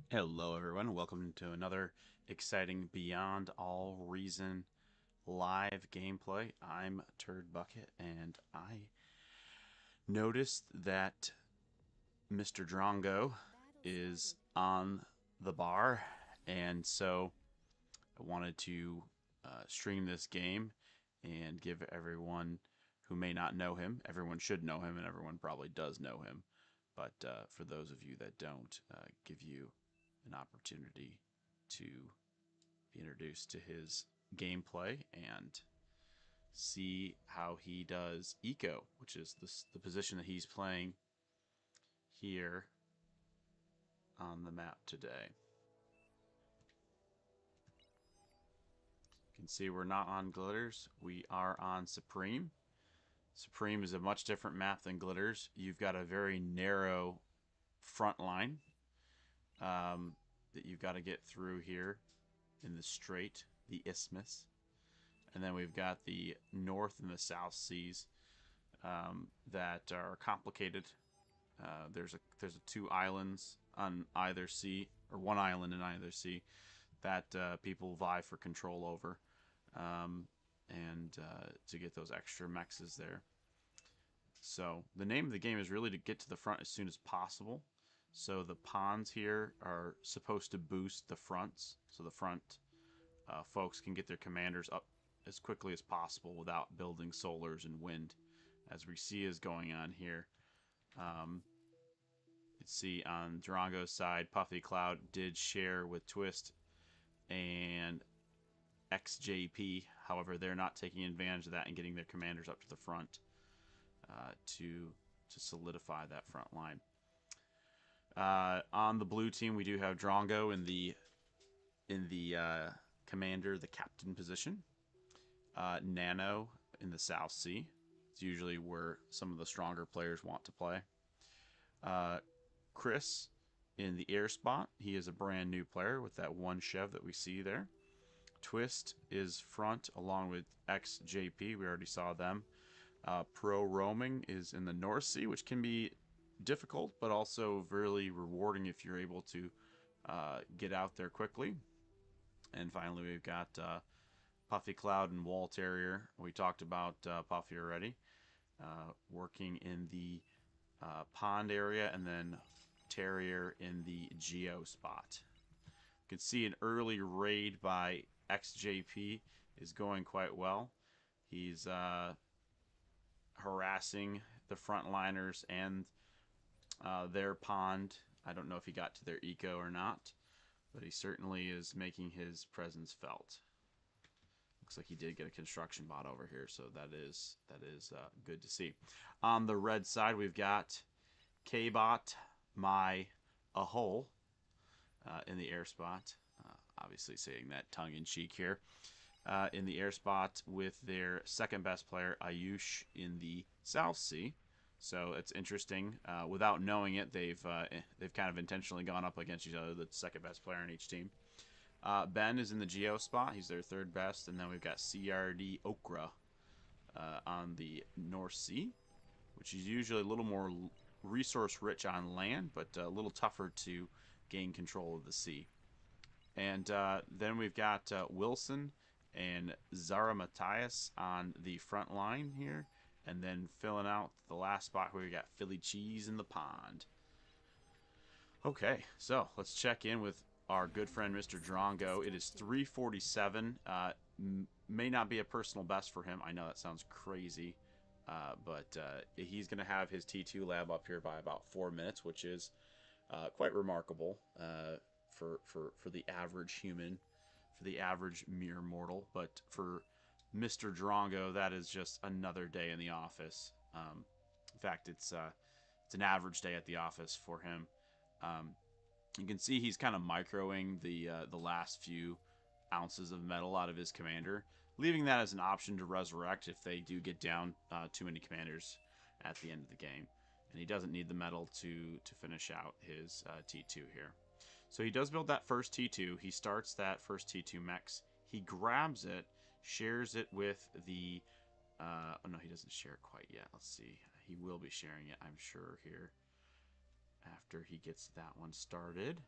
Hello, everyone. Welcome to another exciting Beyond All Reason live gameplay. I'm Turd Bucket, and I noticed that Mr. Drongo Battle is started. on the bar, and so I wanted to stream this game and give everyone who may not know him, everyone should know him, and everyone probably does know him, but for those of you that don't, give you an opportunity to be introduced to his gameplay and see how he does eco, which is the position that he's playing here on the map today. You can see we're not on Glitters, we are on Supreme. Supreme is a much different map than Glitters. You've got a very narrow front line that you've got to get through here in the strait, the isthmus. And then we've got the North and the South Seas that are complicated. There's a two islands on either sea, or one island in either sea, that people vie for control over, and to get those extra mexes there. So the name of the game is really to get to the front as soon as possible. So the pawns here are supposed to boost the fronts, so the front folks can get their commanders up as quickly as possible without building solars and wind, as we see is going on here. You see on Drongo's side, Puffy Cloud did share with Twist and XJP. However, they're not taking advantage of that and getting their commanders up to the front to solidify that front line. On the blue team, we do have Drongo in the commander, the captain position. Nano in the South Sea. It's usually where some of the stronger players want to play. Chris in the air spot. He is a brand new player with that one Chev that we see there. Twist is front along with XJP. We already saw them. Pro roaming is in the North Sea, which can be difficult, but also really rewarding if you're able to get out there quickly. And finally, we've got Puffy Cloud and Wall Terrier. We talked about Puffy already, working in the pond area, and then Terrier in the Geo spot. You can see an early raid by XJP is going quite well. He's harassing the frontliners and their pond. I don't know if he got to their eco or not, but he certainly is making his presence felt. Looks like he did get a construction bot over here, so that is good to see. On the red side, we've got K-bot, my a hole in the air spot. Obviously saying that tongue-in-cheek here. In the air spot with their second best player, Ayush, in the South Sea. So it's interesting. Without knowing it, they've kind of intentionally gone up against each other, the second best player on each team. Ben is in the Geo spot. He's their third best. And then we've got CRD Okra on the North Sea, which is usually a little more resource rich on land, but a little tougher to gain control of the sea. And then we've got Wilson and Zara Matthias on the front line here. And then filling out the last spot where we got Philly Cheese in the pond. Okay, so let's check in with our good friend Mr. Battle Drongo. It is started. 347. May not be a personal best for him. I know that sounds crazy. But he's going to have his T2 lab up here by about 4 minutes, which is quite remarkable for the average human, for the average mere mortal. But for Mr. Drongo, that is just another day in the office. In fact, it's an average day at the office for him. You can see he's kind of microing the last few ounces of metal out of his commander, leaving that as an option to resurrect if they do get down too many commanders at the end of the game. And he doesn't need the metal to finish out his T2 here. So he does build that first T2. He starts that first T2 mechs. He grabs it, shares it with the... oh no, he doesn't share it quite yet. Let's see. He will be sharing it, I'm sure, here after he gets that one started.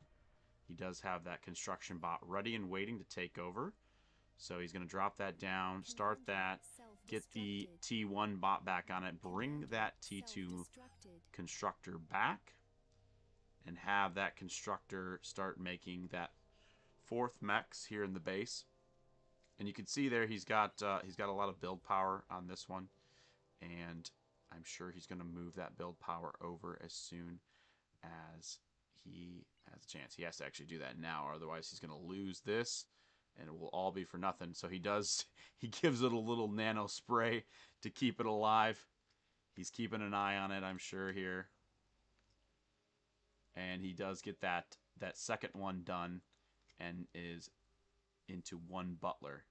He does have that construction bot ready and waiting to take over. So he's going to drop that down, start that, get the T1 bot back on it, bring that T2 constructor back, and have that constructor start making that 4th mechs here in the base. And you can see there he's got a lot of build power on this one, and I'm sure he's going to move that build power over as soon as he has a chance. He has to actually do that now, otherwise he's going to lose this, and it will all be for nothing. So he gives it a little nano spray to keep it alive. He's keeping an eye on it, I'm sure, here. And he does get that second one done, and is into 1 butler.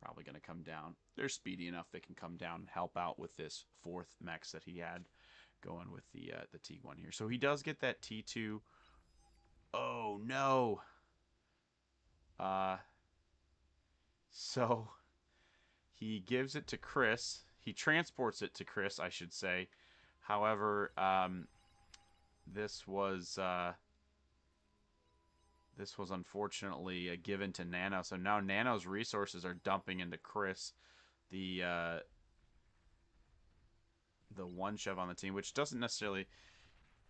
Probably going to come down. They're speedy enough they can come down and help out with this 4th mechs that he had going with the T1 here. So he does get that T2. Oh no. So he gives it to Chris. He transports it to Chris, I should say. However, this was unfortunately given to Nano. So now Nano's resources are dumping into Chris, the one shove on the team, which doesn't necessarily.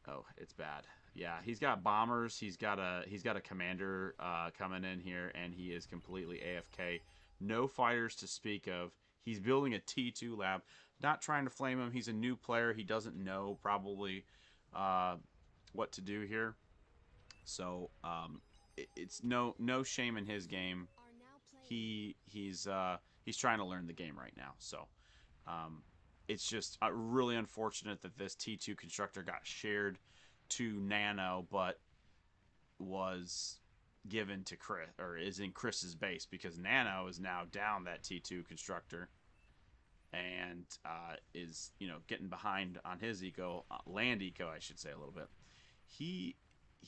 Oh, it's bad. Yeah, he's got bombers. He's got a commander coming in here, and he is completely AFK. No fighters to speak of. He's building a T2 lab. Not trying to flame him. He's a new player. He doesn't know probably what to do here. So it's no shame in his game. He's trying to learn the game right now. So it's just really unfortunate that this T2 constructor got shared to Nano, but was given to Chris, or is in Chris's base, because Nano is now down that T2 constructor and is getting behind on his eco, land eco, I should say, a little bit. He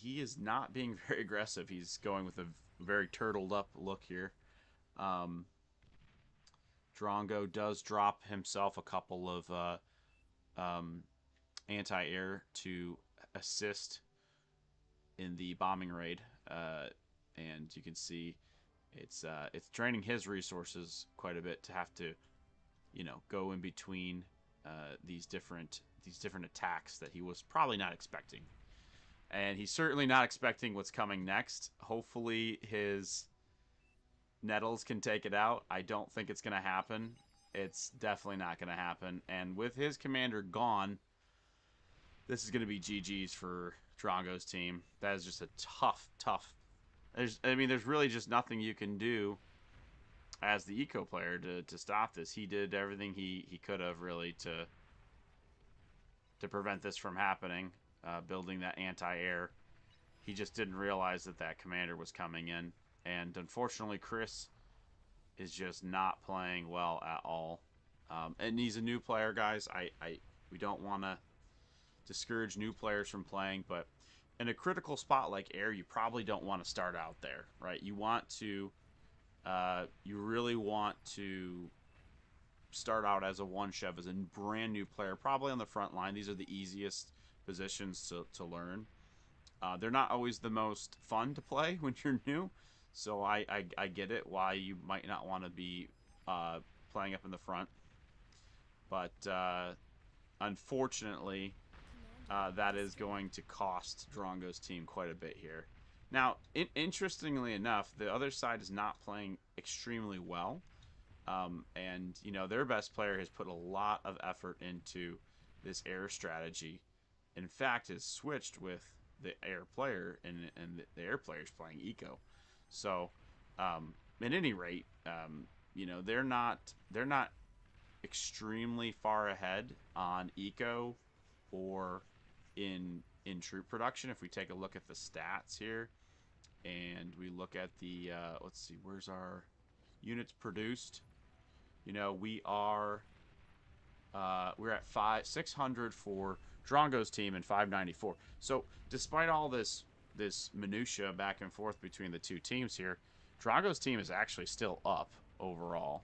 is not being very aggressive. He's going with a very turtled up look here. Drongo does drop himself a couple of anti-air to assist in the bombing raid, and you can see it's draining his resources quite a bit to have to go in between these different attacks that he was probably not expecting. And he's certainly not expecting what's coming next. Hopefully his Nettles can take it out. I don't think it's going to happen. It's definitely not going to happen. And with his commander gone, this is going to be GG's for Drongo's team. That is just a tough. There's really just nothing you can do as the eco player to stop this. He did everything he could have, really, to prevent this from happening. Building that anti-air. He just didn't realize that commander was coming in. And unfortunately, Chris is just not playing well at all. And he's a new player, guys. We don't want to discourage new players from playing, but in a critical spot like air, you probably don't want to start out there, right? You want to, you really want to start out as a one shove, as a brand new player, probably on the front line. These are the easiest positions to learn. They're not always the most fun to play when you're new, so I get it why you might not want to be playing up in the front, but unfortunately that is going to cost Drongo's team quite a bit here. Now, interestingly enough, the other side is not playing extremely well, and their best player has put a lot of effort into this air strategy. In fact, has switched with the air player, and the air player's playing eco. So, at any rate, they're not extremely far ahead on eco or in troop production. If we take a look at the stats here, and we look at the let's see, where's our units produced? We are we're at 600 for Drongo's team and 594. So despite all this minutia back and forth between the two teams here, Drongo's team is actually still up overall.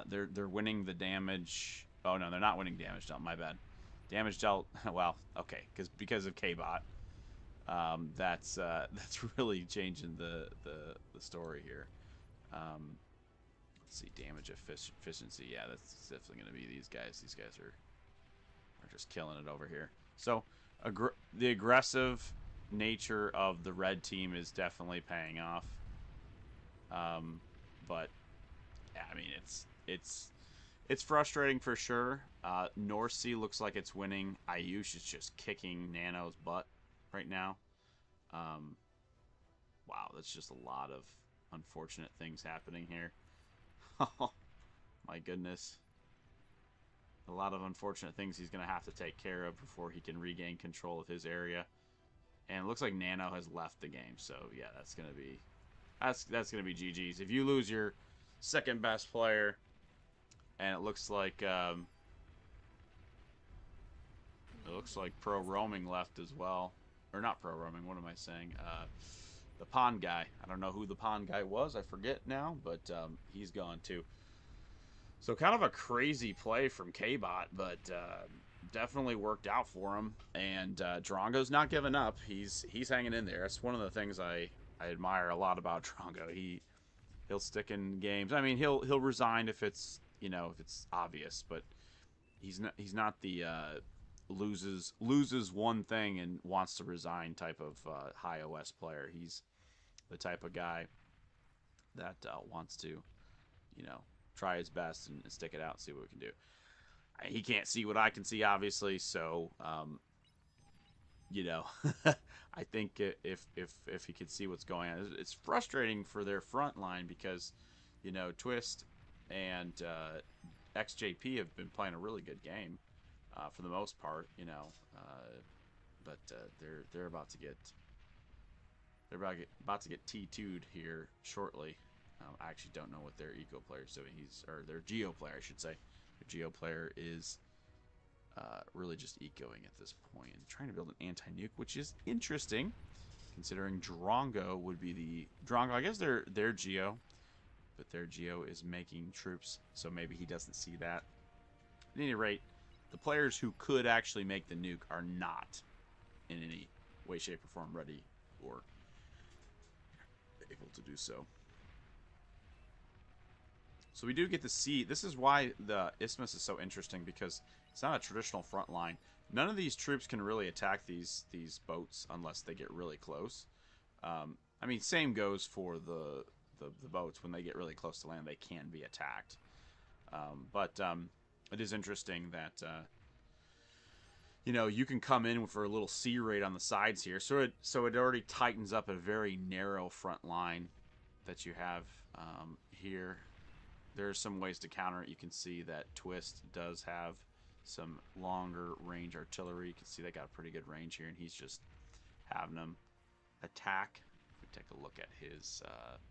They're winning the damage. Oh no, they're not winning damage dealt. My bad. Damage dealt. Well, okay, because of K-Bot. that's really changing the story here. Let's see, damage efficiency. Yeah, that's definitely going to be these guys. These guys are just killing it over here. So the aggressive nature of the red team is definitely paying off. But yeah, I mean it's frustrating for sure. North Sea looks like it's winning. Ayush is just kicking Nano's butt right now. Wow, that's just a lot of unfortunate things happening here. Oh, my goodness. A lot of unfortunate things he's going to have to take care of before he can regain control of his area. And it looks like Nano has left the game, so yeah, that's going to be GG's. If you lose your second best player, and it looks like Pro Roaming left as well, or not Pro Roaming. What am I saying? The Pond guy. I don't know who the Pond guy was. I forget now, but he's gone too. So kind of a crazy play from K-Bot, but definitely worked out for him. And Drongo's not giving up. He's hanging in there. That's one of the things I admire a lot about Drongo. He'll stick in games. I mean, he'll resign if it's if it's obvious, but he's not the loses one thing and wants to resign type of high OS player. He's the type of guy that wants to try his best and stick it out and see what we can do. He can't see what I can see, obviously, so I think if he could see what's going on, it's frustrating for their front line because Twist and XJP have been playing a really good game for the most part, but they're about to get T2'd here shortly. I actually don't know what their eco player is doing. Or their geo player, I should say. Their geo player is really just ecoing at this point and trying to build an anti-nuke, which is interesting, considering Drongo would be the Drongo. I guess their geo, but their geo is making troops, so maybe he doesn't see that. At any rate, the players who could actually make the nuke are not in any way, shape, or form ready or able to do so. So we do get to see, this is why the Isthmus is so interesting, because it's not a traditional front line. None of these troops can really attack these boats unless they get really close. I mean, same goes for the boats. When they get really close to land, they can be attacked. But it is interesting that you can come in for a little sea raid on the sides here. So it already tightens up a very narrow front line that you have here. There's some ways to counter it. You can see that Twist does have some longer range artillery. You can see they got a pretty good range here, and he's just having them attack. If we take a look at his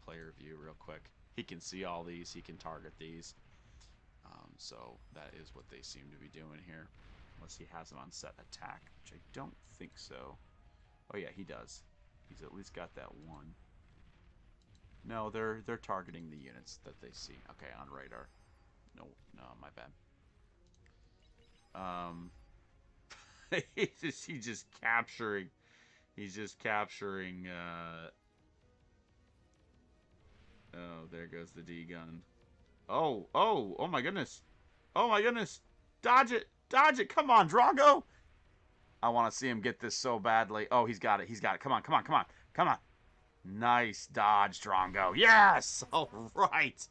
player view real quick, he can see all these. He can target these. So that is what they seem to be doing here, unless he has them on set attack, which I don't think so. Oh yeah, he does. He's at least got that one. No, they're targeting the units that they see. Okay, on radar. No, my bad. He's just capturing. He's just capturing. Oh, there goes the D gun. Oh my goodness. Oh my goodness. Dodge it. Dodge it. Come on, Drongo. I want to see him get this so badly. Oh, he's got it. He's got it. Come on. Nice dodge, Drongo. Yes! All right.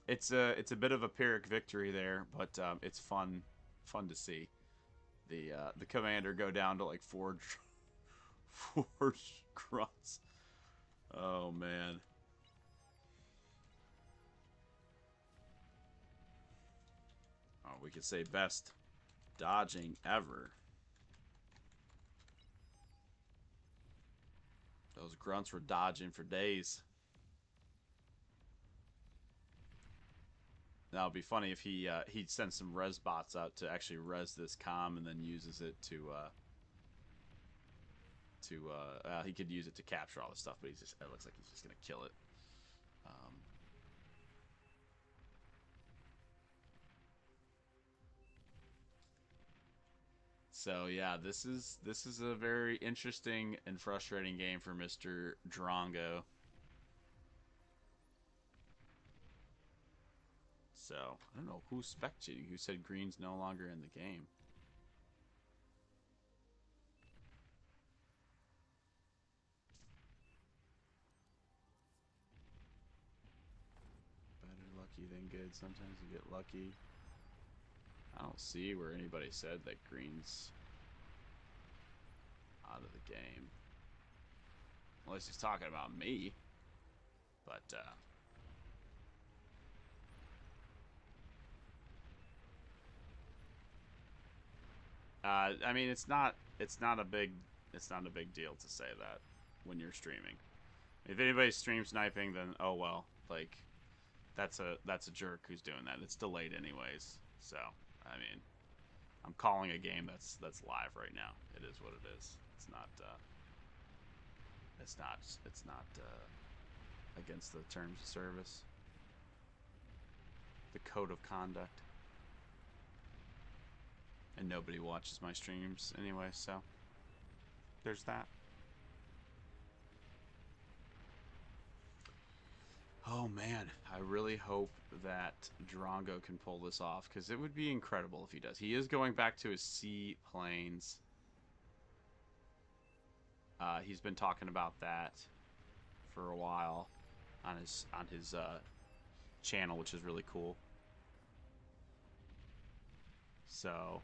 It's a bit of a Pyrrhic victory there, but it's fun to see the commander go down to like four grunts. Oh man. Oh, we could say best dodging ever. Those grunts were dodging for days. Now it'd be funny if he'd send some res bots out to actually res this comm and then uses it to he could use it to capture all the stuff, but it looks like he's just gonna kill it. So yeah, this is a very interesting and frustrating game for Mr. Drongo. So I don't know who's spec cheating. Who said green's no longer in the game? Better lucky than good. Sometimes you get lucky. I don't see where anybody said that green's out of the game. Unless he's talking about me. But, I mean, it's not a big deal to say that when you're streaming. If anybody's stream sniping, then oh well, like that's a jerk who's doing that. It's delayed anyways, so I mean, I'm calling a game that's live right now. It is what it is. It's not against the terms of service, the code of conduct, and nobody watches my streams anyway, so there's that. Oh man, I really hope that Drongo can pull this off, because it would be incredible if he does. He is going back to his sea planes. He's been talking about that for a while on his channel, which is really cool. So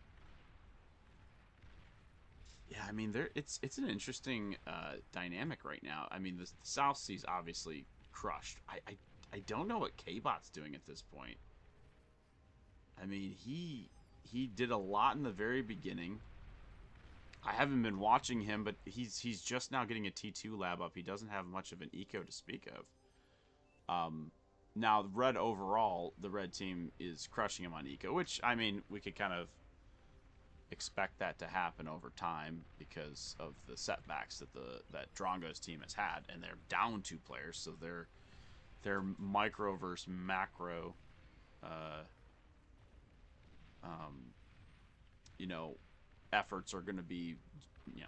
yeah, I mean, it's an interesting dynamic right now. I mean, the South Sea's obviously crushed. I don't know what K-Bot's doing at this point. I mean, he did a lot in the very beginning. I haven't been watching him, but he's just now getting a T2 lab up. He doesn't have much of an eco to speak of. Now, red overall, the red team is crushing him on eco, which, I mean, we could kind of expect that to happen over time because of the setbacks that Drongo's team has had, and they're down 2 players, so their micro versus macro, you know, efforts are going to be, you know,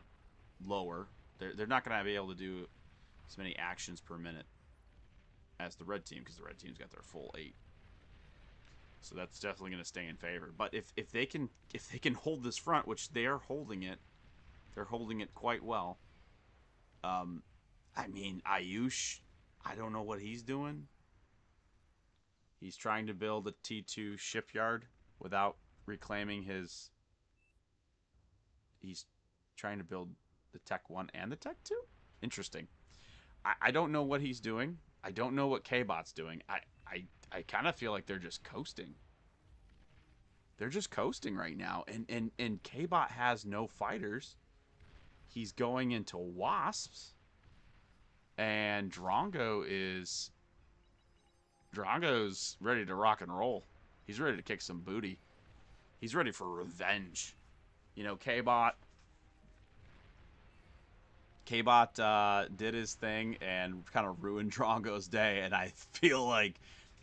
lower. They're not going to be able to do as many actions per minute as the red team, because the red team's got their full 8. So that's definitely going to stay in favor. But if they can hold this front, which they are holding it, they're holding it quite well. I mean, Ayush, I don't know what he's doing. He's trying to build a T2 shipyard without reclaiming his. He's trying to build the Tech 1 and the Tech 2? Interesting. I don't know what he's doing. I don't know what K-Bot's doing. I kind of feel like they're just coasting. They're just coasting right now. And K-Bot has no fighters. He's going into Wasps. And Drongo's ready to rock and roll. He's ready to kick some booty. He's ready for revenge. You know, K-Bot did his thing and kind of ruined Drongo's day, and I feel like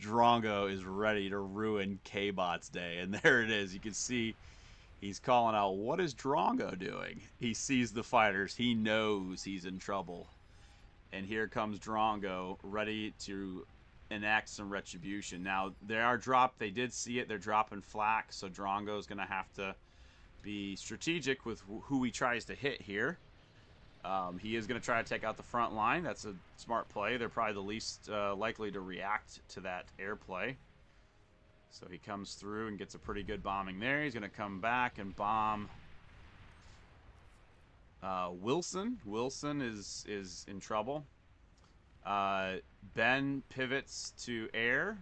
Drongo is ready to ruin K-Bot's day. And there it is. You can see he's calling out, what is Drongo doing? He sees the fighters. He knows he's in trouble. And here comes Drongo, ready to enact some retribution. Now, they did see it. They're dropping flak, so Drongo's going to have to be strategic with who he tries to hit here. He is going to try to take out the front line. That's a smart play. They're probably the least likely to react to that air play. So he comes through and gets a pretty good bombing there. He's going to come back and bomb Wilson. Wilson is in trouble. Ben pivots to air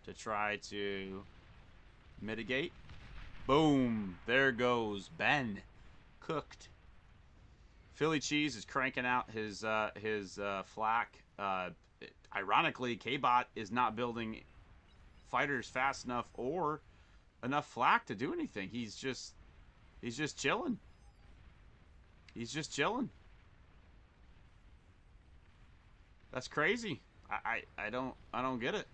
to try to mitigate. Boom. There goes Ben. Cooked. Philly Cheese is cranking out his flak. Ironically, K-Bot is not building fighters fast enough or enough flak to do anything. He's just chilling. He's just chilling. That's crazy. I don't get it.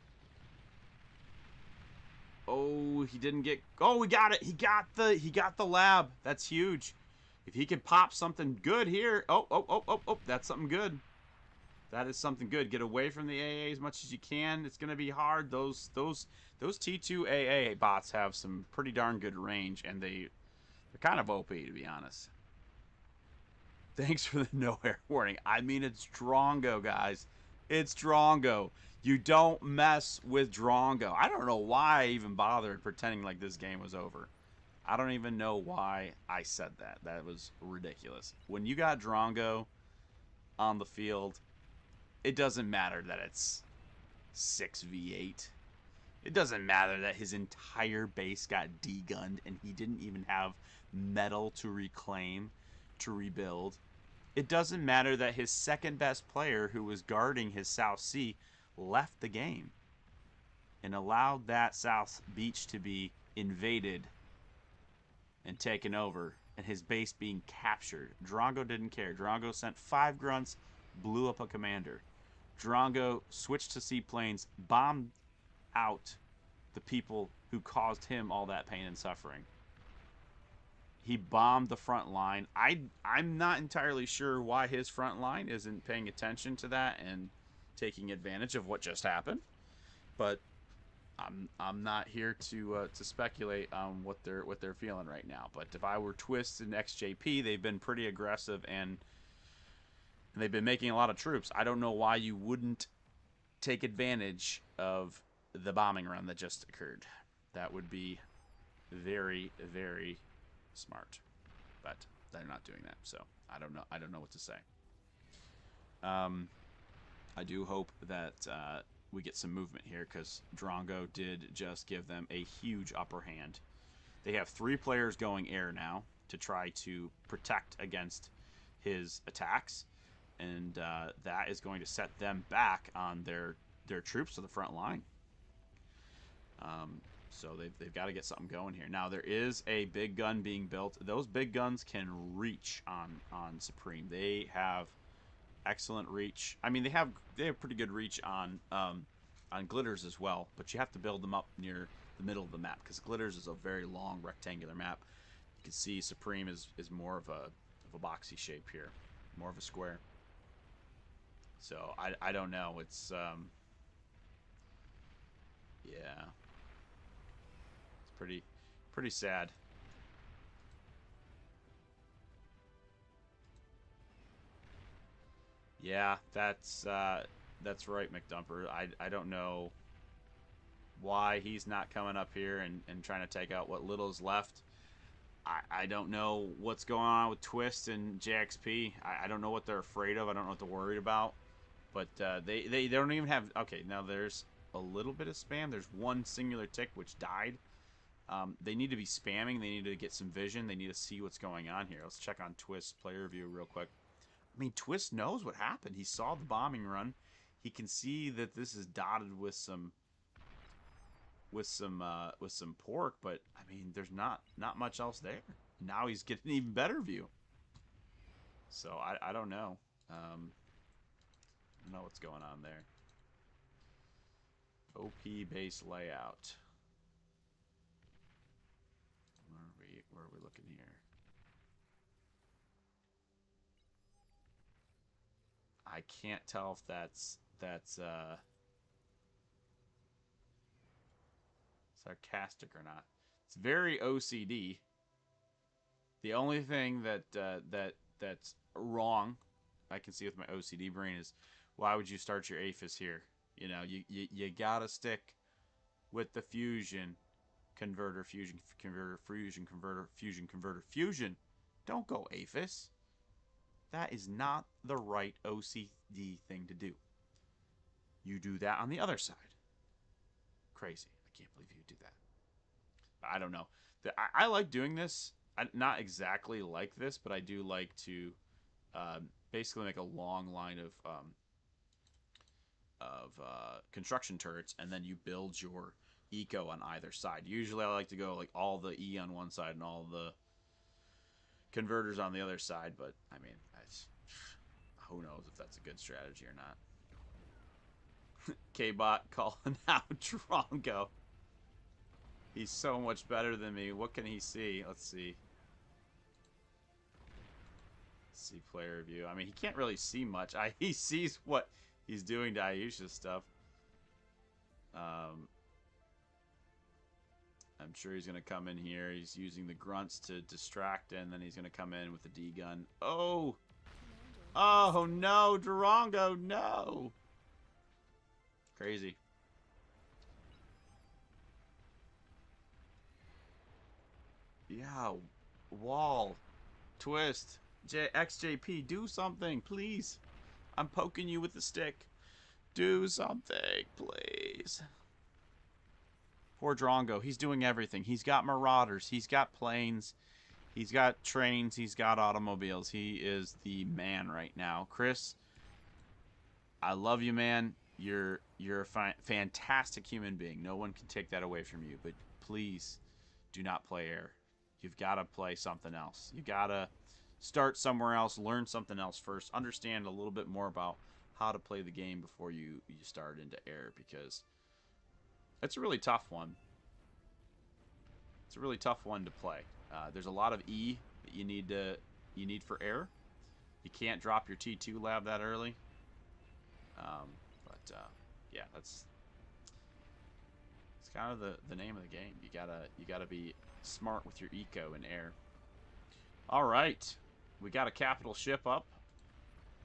Oh, he didn't get. Oh, we got it. He got the lab. That's huge. If he could pop something good here. Oh. That's something good. That is something good. Get away from the AA as much as you can. It's gonna be hard. Those T2 AA bots have some pretty darn good range, and they're kind of OP, to be honest. Thanks for the no air warning. I mean, it's Drongo, guys. It's Drongo. You don't mess with Drongo. I don't know why I even bothered pretending like this game was over. I don't even know why I said that. That was ridiculous. When you got Drongo on the field, it doesn't matter that it's 6v8. It doesn't matter that his entire base got degunned and he didn't even have metal to reclaim, to rebuild. It doesn't matter that his second best player, who was guarding his South Sea, left the game and allowed that South Beach to be invaded and taken over and his base being captured. Drongo didn't care. Drongo sent 5 grunts, blew up a commander. Drongo switched to seaplanes, bombed out the people who caused him all that pain and suffering. He bombed the front line. I'm not entirely sure why his front line isn't paying attention to that and taking advantage of what just happened. But I'm not here to speculate on what they're feeling right now. But if I were Twist and XJP, they've been pretty aggressive and they've been making a lot of troops. I don't know why you wouldn't take advantage of the bombing run that just occurred. That would be very, very smart. But they're not doing that, so I don't know what to say. I do hope that we get some movement here, because Drongo did just give them a huge upper hand. They have 3 players going air now to try to protect against his attacks, and that is going to set them back on their troops to the front line. So they've got to get something going here. Now, there is a big gun being built. Those big guns can reach on Supreme. They have excellent reach. I mean, they have pretty good reach on Glitters as well, but you have to build them up near the middle of the map, because Glitters is a very long rectangular map. You can see Supreme is more of a boxy shape here, more of a square. So I don't know. It's yeah, it's pretty sad. Yeah, that's right, McDumper. I don't know why he's not coming up here and trying to take out what little's left. I don't know what's going on with Twist and JXP. I don't know what they're afraid of. I don't know what they're worried about. But they don't even have... Okay, now there's a little bit of spam. There's one singular tick which died. They need to be spamming. They need to get some vision. They need to see what's going on here. Let's check on Twist player review real quick. I mean, Twist knows what happened. He saw the bombing run. He can see that this is dotted with some pork, but I mean, there's not much else there. Now he's getting an even better view. So I don't know. I don't know what's going on there. OP base layout. Where are we looking here? I can't tell if that's sarcastic or not. It's very OCD. The only thing that's wrong I can see with my OCD brain is, why would you start your APHIS here? You know, you gotta stick with the fusion converter, fusion converter, fusion converter, fusion converter, fusion. Don't go APHIS. That is not the right OCD thing to do. You do that on the other side. Crazy. I can't believe you do that. But I don't know. I like doing this. Not exactly like this, but I do like to basically make a long line of construction turrets, and then you build your eco on either side. Usually I like to go like all the E on one side and all the converters on the other side, but I mean, who knows if that's a good strategy or not. K-Bot calling out Drongo. He's so much better than me. What can he see? Let's see. Let's see player view. I mean, he can't really see much. He sees what he's doing to Ayusha's stuff. I'm sure he's going to come in here. He's using the grunts to distract, and then he's going to come in with the D gun. Oh! Oh, no! Drongo, no! Crazy. Yeah, wall. Twist. XJP, do something, please. I'm poking you with the stick. Do something, please. Poor Drongo. He's doing everything. He's got marauders. He's got planes. He's got trains. He's got automobiles. He is the man right now. Chris, I love you, man. You're a fantastic human being. No one can take that away from you. But please do not play air. You've got to play something else. You got to start somewhere else. Learn something else first. Understand a little bit more about how to play the game before you start into air, because it's a really tough one. It's a really tough one to play. There's a lot of E that you need for air. You can't drop your T2 lab that early. Yeah, it's kind of the name of the game. You gotta be smart with your eco in air. All right, we got a capital ship up.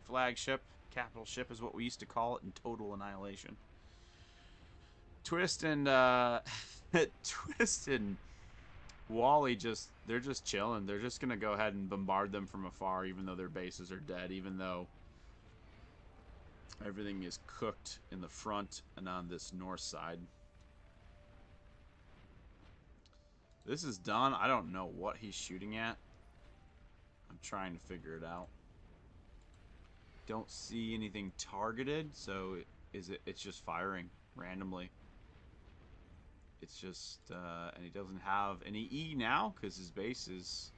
Flagship. Capital ship is what we used to call it in Total Annihilation. Twist and Twist and Wally they're just chilling. They're just gonna go ahead and bombard them from afar, even though their bases are dead, even though everything is cooked in the front and on this north side. This is done. I don't know what he's shooting at. I'm trying to figure it out. Don't see anything targeted, so it's just firing randomly. It's just, and he doesn't have any E now because his base is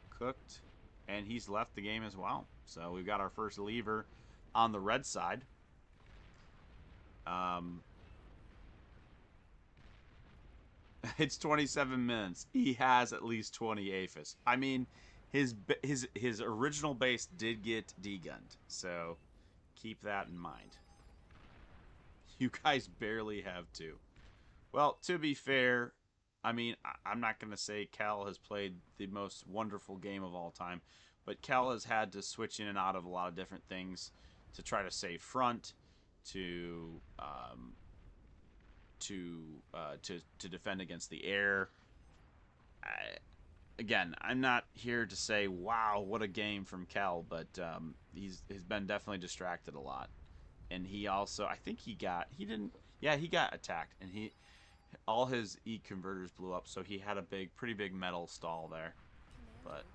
cooked, and he's left the game as well. So we've got our first lever on the red side. It's 27 minutes. He has at least 20 APHIS. I mean, his original base did get degunned, so keep that in mind. You guys barely have two. Well, to be fair, I mean, I'm not going to say Cal has played the most wonderful game of all time, but Cal has had to switch in and out of a lot of different things to try to save front, to defend against the air. Again, I'm not here to say, wow, what a game from Cal, but he's been definitely distracted a lot. And he also, I think he got attacked, and all his E converters blew up, so he had a pretty big metal stall there. But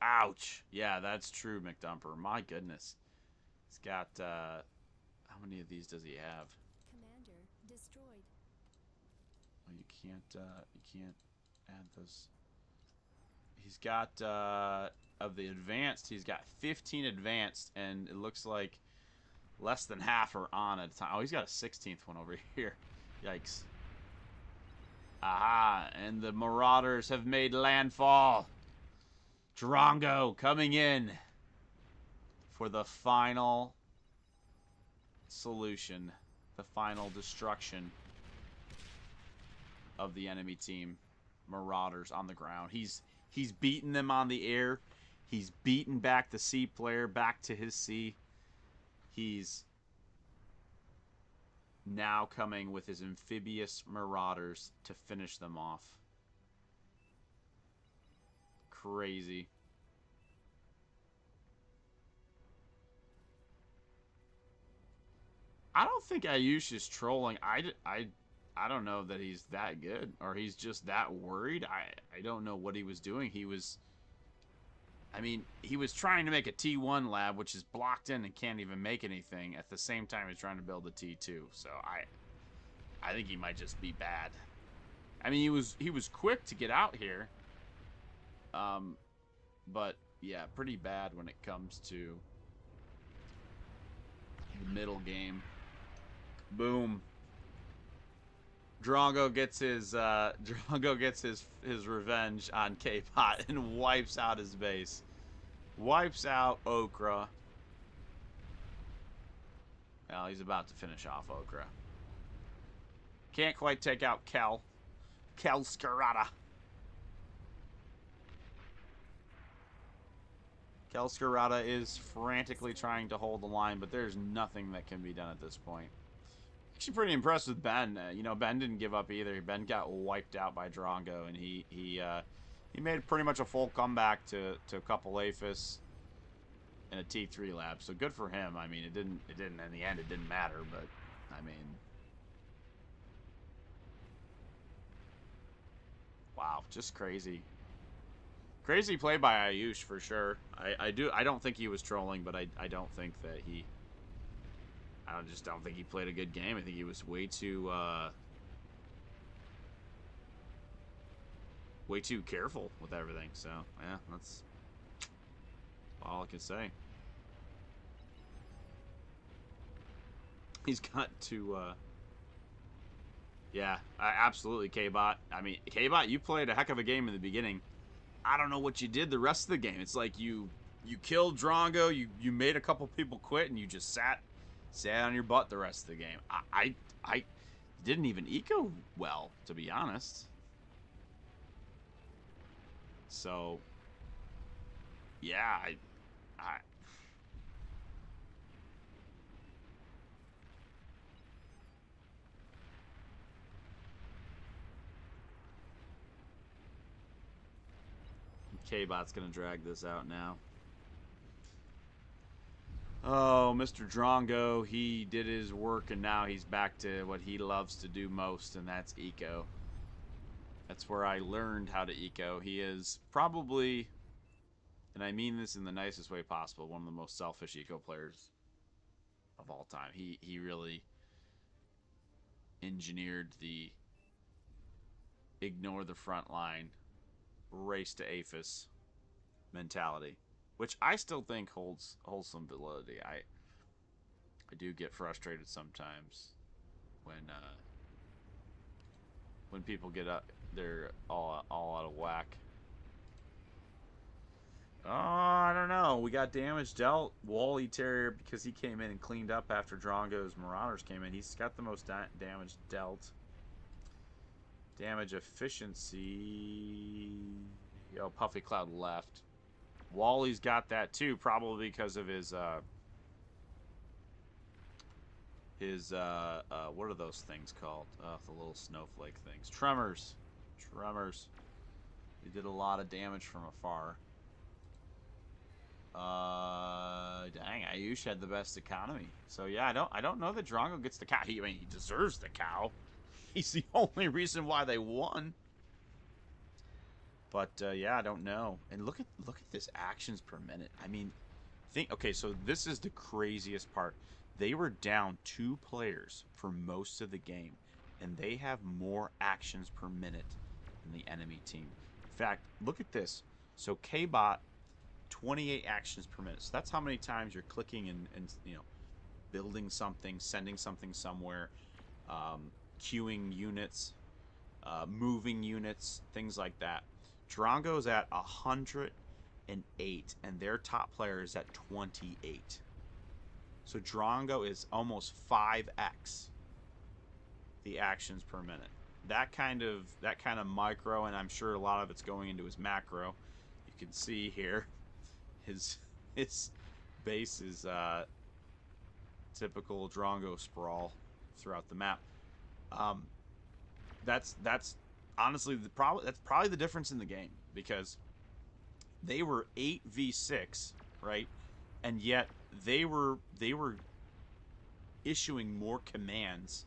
ouch. Yeah, that's true, McDumper. My goodness. He's got how many of these does he have? Commander destroyed. Well, you can't add those. He's got of the advanced, he's got 15 advanced, and it looks like less than half are on at a time. Oh, he's got a 16th one over here. Yikes. Aha, and the Marauders have made landfall. Drongo coming in for the final solution, the final destruction of the enemy team. Marauders on the ground. He's beaten them on the air. He's beaten back the C player back to his C. He's now coming with his amphibious Marauders to finish them off. Crazy. I don't think Ayush is trolling. I don't know that he's that good, or he's just that worried. I don't know what he was doing. He was trying to make a T1 lab, which is blocked in and can't even make anything. At the same time, he's trying to build a T2. So I think he might just be bad. I mean, he was quick to get out here. But yeah, pretty bad when it comes to the middle game. Boom. Drongo gets his his revenge on K-Pot and wipes out his base. Wipes out Okra. Well, he's about to finish off Okra. Can't quite take out Kel. Kel Scarata. Kel Scarata is frantically trying to hold the line, but there's nothing that can be done at this point. Actually pretty impressed with Ben. You know, Ben didn't give up either. Ben got wiped out by Drongo, and he made pretty much a full comeback to a couple APHIS and a T3 lab. So good for him. I mean, it didn't in the end. It didn't matter, but I mean, wow, just crazy. Crazy play by Ayush for sure. I don't think he was trolling, but I don't think that he. I just don't think he played a good game. I think he was way too careful with everything. So yeah, that's all I can say. He's got to. Yeah, absolutely, K-Bot. I mean, K-Bot, you played a heck of a game in the beginning. I don't know what you did the rest of the game. It's like you killed Drongo, you made a couple people quit, and you just sat on your butt the rest of the game. I didn't even eco well, to be honest. So yeah, I K-Bot's gonna drag this out now. Oh, Mr. Drongo, he did his work, and now he's back to what he loves to do most, and that's eco. That's where I learned how to eco. He is probably, and I mean this in the nicest way possible, one of the most selfish eco players of all time. He really engineered the ignore the front line, race to APHIS mentality, which I still think holds some validity. I do get frustrated sometimes when people get up, they're all out of whack. Oh, I don't know. We got damage dealt. Wally Terrier, because he came in and cleaned up after Drongo's Marauders came in. He's got the most damage dealt. Damage efficiency. Oh, Puffy Cloud left. Wally's got that too, probably because of his what are those things called? The little snowflake things. Tremors. Tremors. He did a lot of damage from afar. Dang, Ayush had the best economy. So yeah, I don't know that Drongo gets the cow. I mean, he deserves the cow. He's the only reason why they won. But yeah, I don't know. And look at this actions per minute. I mean, okay, so this is the craziest part. They were down 2 players for most of the game, and they have more actions per minute than the enemy team. In fact, look at this. So K-Bot, 28 actions per minute. So that's how many times you're clicking and you know, building something, sending something somewhere, queuing units, moving units, things like that. Drongo's at 108, and their top player is at 28. So Drongo is almost 5x the actions per minute. That kind of micro, and I'm sure a lot of it's going into his macro. You can see here, his base is typical Drongo sprawl throughout the map. That's honestly that's probably the difference in the game, because they were 8v6, right? And yet they were issuing more commands,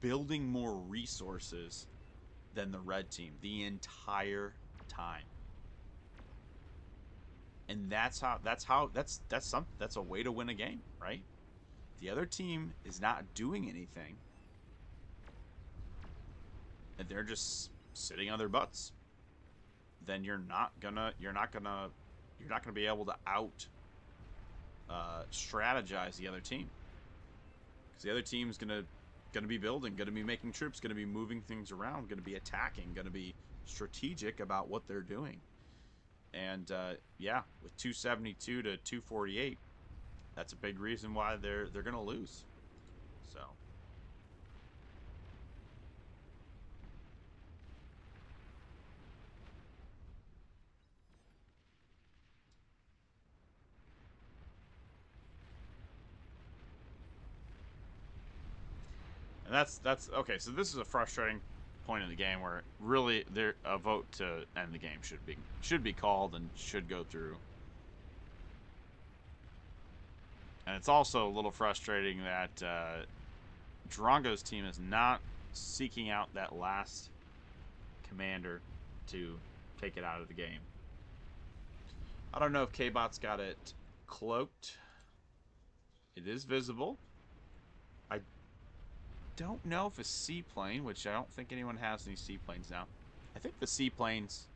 building more resources than the red team the entire time. And that's a way to win a game, right? The other team is not doing anything, and they're just sitting on their butts. Then you're not gonna be able to out strategize the other team. Because the other team's gonna be building, gonna be making troops, gonna be moving things around, gonna be attacking, gonna be strategic about what they're doing. And yeah, with 272 to 248, that's a big reason why they're gonna lose. So. And that's okay. So this is a frustrating point in the game where really a vote to end the game should be called and should go through. And it's also a little frustrating that Drongo's team is not seeking out that last commander to take it out of the game. I don't know if K-Bot's got it cloaked. It is visible. I don't know if a seaplane, which I don't think anyone has any seaplanes now. I think the seaplanes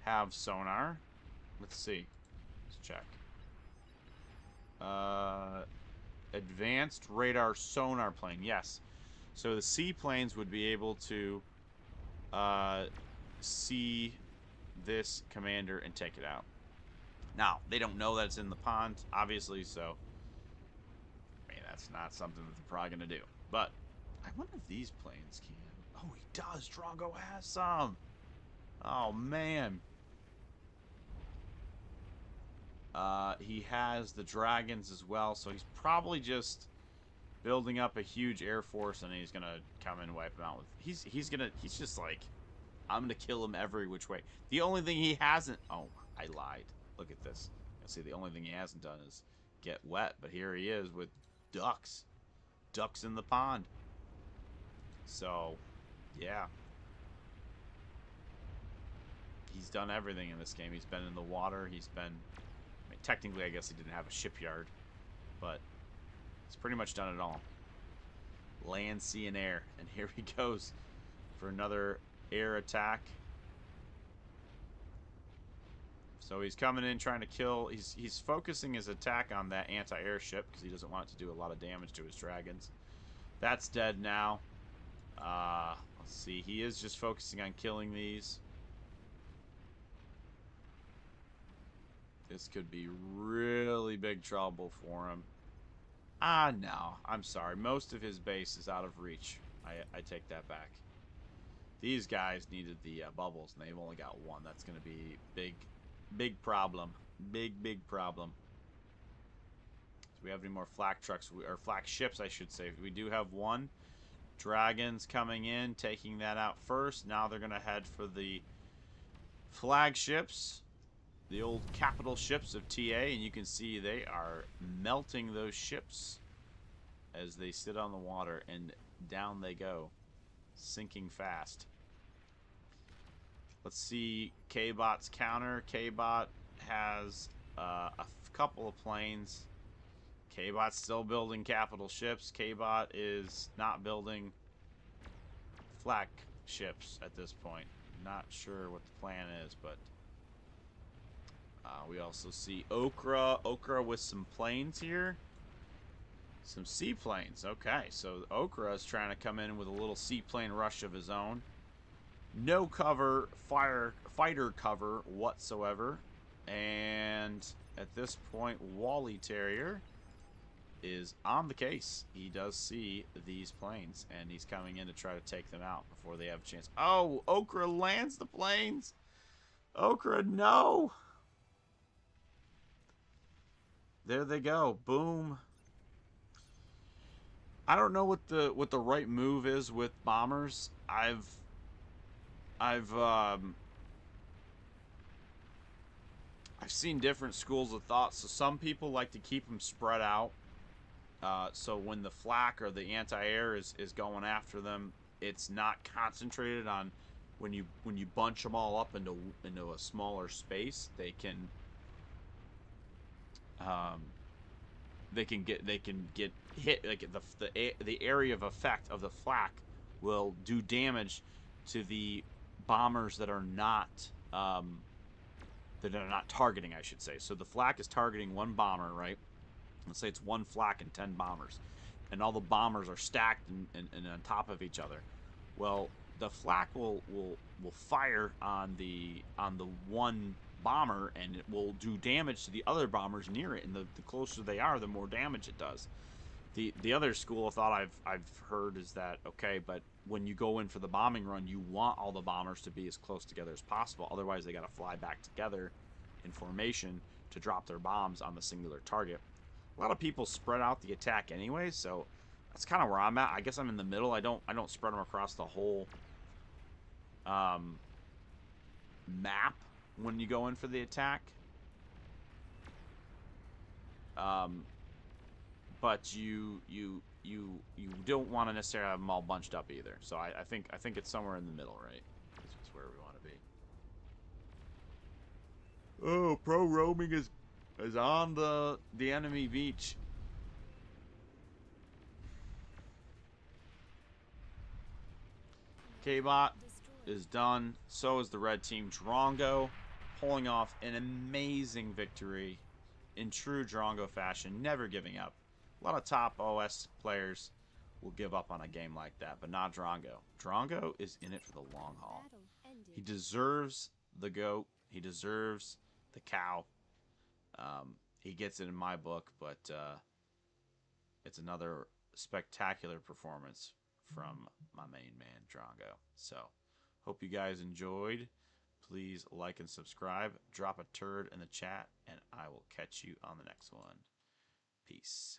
have sonar. Let's see. Let's check. Advanced radar sonar plane. Yes. So the seaplanes would be able to see this commander and take it out. Now, they don't know that it's in the pond, obviously, so I mean, that's not something that they're probably going to do. But I wonder if these planes can. Oh, he does. Drongo has some. Oh, man. He has the dragons as well, so he's probably just building up a huge air force, and he's gonna come in and wipe him out with. He's just like, I'm gonna kill him every which way. The only thing he hasn't. Oh, I lied. Look at this. See, the only thing he hasn't done is get wet, but here he is with ducks, ducks in the pond. So, yeah. He's done everything in this game. He's been in the water. He's been... I mean, technically, I guess he didn't have a shipyard. But he's pretty much done it all. Land, sea, and air. And here he goes for another air attack. So he's coming in trying to kill... He's focusing his attack on that anti-air ship because he doesn't want it to do a lot of damage to his dragons. That's dead now. Let's see. He is just focusing on killing these. This could be really big trouble for him. No. I'm sorry. Most of his base is out of reach. I take that back. These guys needed the bubbles, and they've only got one. That's going to be big problem. Big problem. Do we have any more flak trucks? Or flak ships, I should say. We do have one. Dragons coming in, taking that out first. Now they're going to head for the flagships. The old capital ships of TA, and you can see they are melting those ships as they sit on the water, and down they go, sinking fast. Let's see K-Bot's counter. K-Bot has a couple of planes. K-Bot's still building capital ships. K-Bot is not building flak ships at this point. Not sure what the plan is, but... we also see Okra with some planes here. Some seaplanes. Okay, so Okra is trying to come in with a little seaplane rush of his own. No cover, fighter cover whatsoever. And at this point, Wally Terrier is on the case. He does see these planes, and he's coming in to try to take them out before they have a chance. Oh, Okra lands the planes. Okra, no. There they go. Boom. I don't know what the right move is with bombers. I've seen different schools of thought. So some people like to keep them spread out. So when the flak or the anti-air is going after them, it's not concentrated on when you bunch them all up into a smaller space. They can get hit. Like the area of effect of the flak will do damage to the bombers that are not targeting, I should say. So the flak is targeting one bomber, right? Let's say it's one flak and 10 bombers, and all the bombers are stacked and on top of each other. Well, the flak will fire on the one bomber, and it will do damage to the other bombers near it. And the closer they are, the more damage it does. The other school of thought I've heard is that, okay, but when you go in for the bombing run, you want all the bombers to be as close together as possible. Otherwise, they got to fly back together in formation to drop their bombs on the singular target. A lot of people spread out the attack anyway, so that's kind of where I'm at. I guess I'm in the middle. I don't spread them across the whole map when you go in for the attack. But you don't want to necessarily have them all bunched up either. So I think it's somewhere in the middle, right? This is where we want to be. Oh, pro roaming is on the enemy beach. K-Bot is done. So is the red team. Drongo pulling off an amazing victory in true Drongo fashion, never giving up. A lot of top OS players will give up on a game like that, but not Drongo. Drongo is in it for the long haul. He deserves the goat. He deserves the cow. He gets it in my book, but it's another spectacular performance from my main man, Drongo. So, hope you guys enjoyed. Please like and subscribe. Drop a turd in the chat, and I will catch you on the next one. Peace.